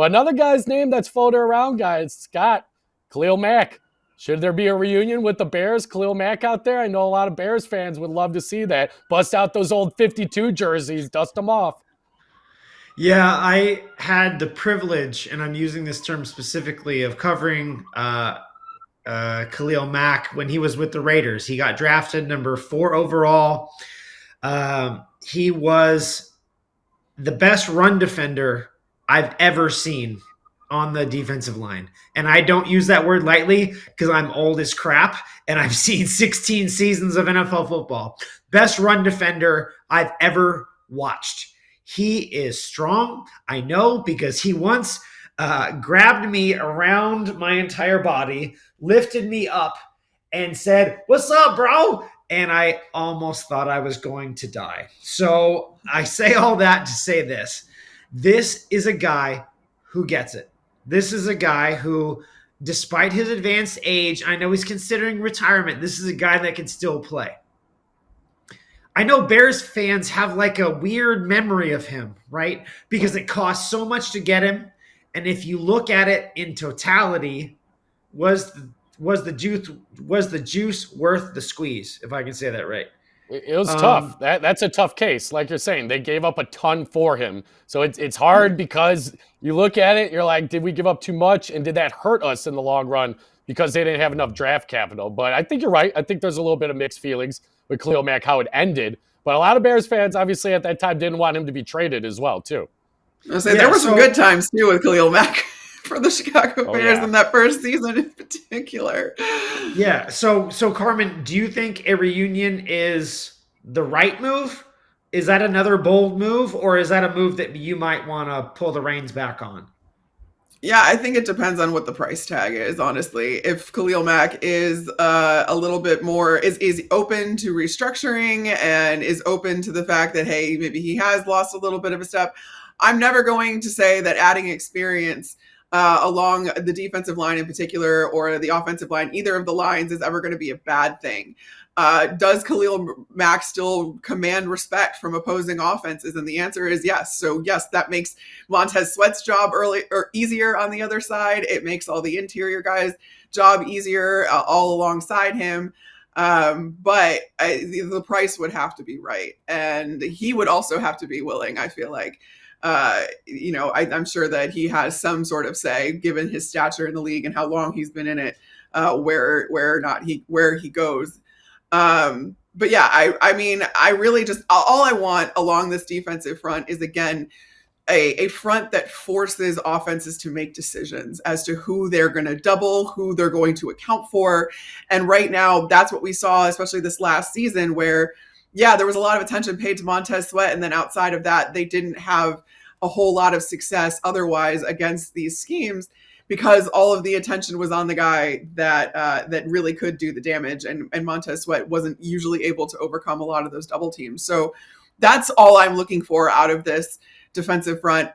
But another guy's name that's floating around, guys, Scott, Khalil Mack. Should there be a reunion with the Bears, Khalil Mack out there? I know a lot of Bears fans would love to see that. Bust out those old 52 jerseys, dust them off. Yeah, I had the privilege, and I'm using this term specifically, of covering Khalil Mack when he was with the Raiders. He got drafted number 4 overall. He was the best run defender I've ever seen on the defensive line. And I don't use that word lightly because I'm old as crap and I've seen 16 seasons of NFL football. Best run defender I've ever watched. He is strong. I know because he once grabbed me around my entire body, lifted me up, and said, "What's up, bro?" And I almost thought I was going to die. So I say all that to say this. This is a guy who gets it. This is a guy who, despite his advanced age, I know he's considering retirement. This is a guy that can still play. I know Bears fans have like a weird memory of him, right? Because it cost so much to get him. And if you look at it in totality, was the juice worth the squeeze, if I can say that right? It was tough. That's a tough case. Like you're saying, they gave up a ton for him. So it's hard because you look at it, you're like, did we give up too much? And did that hurt us in the long run because they didn't have enough draft capital? But I think you're right. I think there's a little bit of mixed feelings with Khalil Mack, how it ended. But a lot of Bears fans, obviously, at that time didn't want him to be traded as well, too. There were some good times, too, with Khalil Mack for the Chicago Bears in that first season in particular. Yeah. So Carmen, do you think a reunion is the right move? Is that another bold move, or is that a move that you might want to pull the reins back on? Yeah, I think it depends on what the price tag is, honestly. If Khalil Mack is a little bit more, is open to restructuring and is open to the fact that, hey, maybe he has lost a little bit of a step, I'm never going to say that adding experience along the defensive line in particular or the offensive line, either of the lines, is ever going to be a bad thing. Does Khalil Mack still command respect from opposing offenses? And the answer is yes. So yes, that makes Montez Sweat's job easier on the other side. It makes all the interior guys' job easier all alongside him. But the price would have to be right. And he would also have to be willing, I feel like. I'm sure that he has some sort of say, given his stature in the league and how long he's been in it, where he goes. But yeah, I really just, all I want along this defensive front is, again, a front that forces offenses to make decisions as to who they're going to double, who they're going to account for. And right now, that's what we saw, especially this last season, where, yeah, there was a lot of attention paid to Montez Sweat. And then outside of that, they didn't have a whole lot of success otherwise against these schemes, because all of the attention was on the guy that really could do the damage. And Montez Sweat wasn't usually able to overcome a lot of those double teams. So that's all I'm looking for out of this defensive front.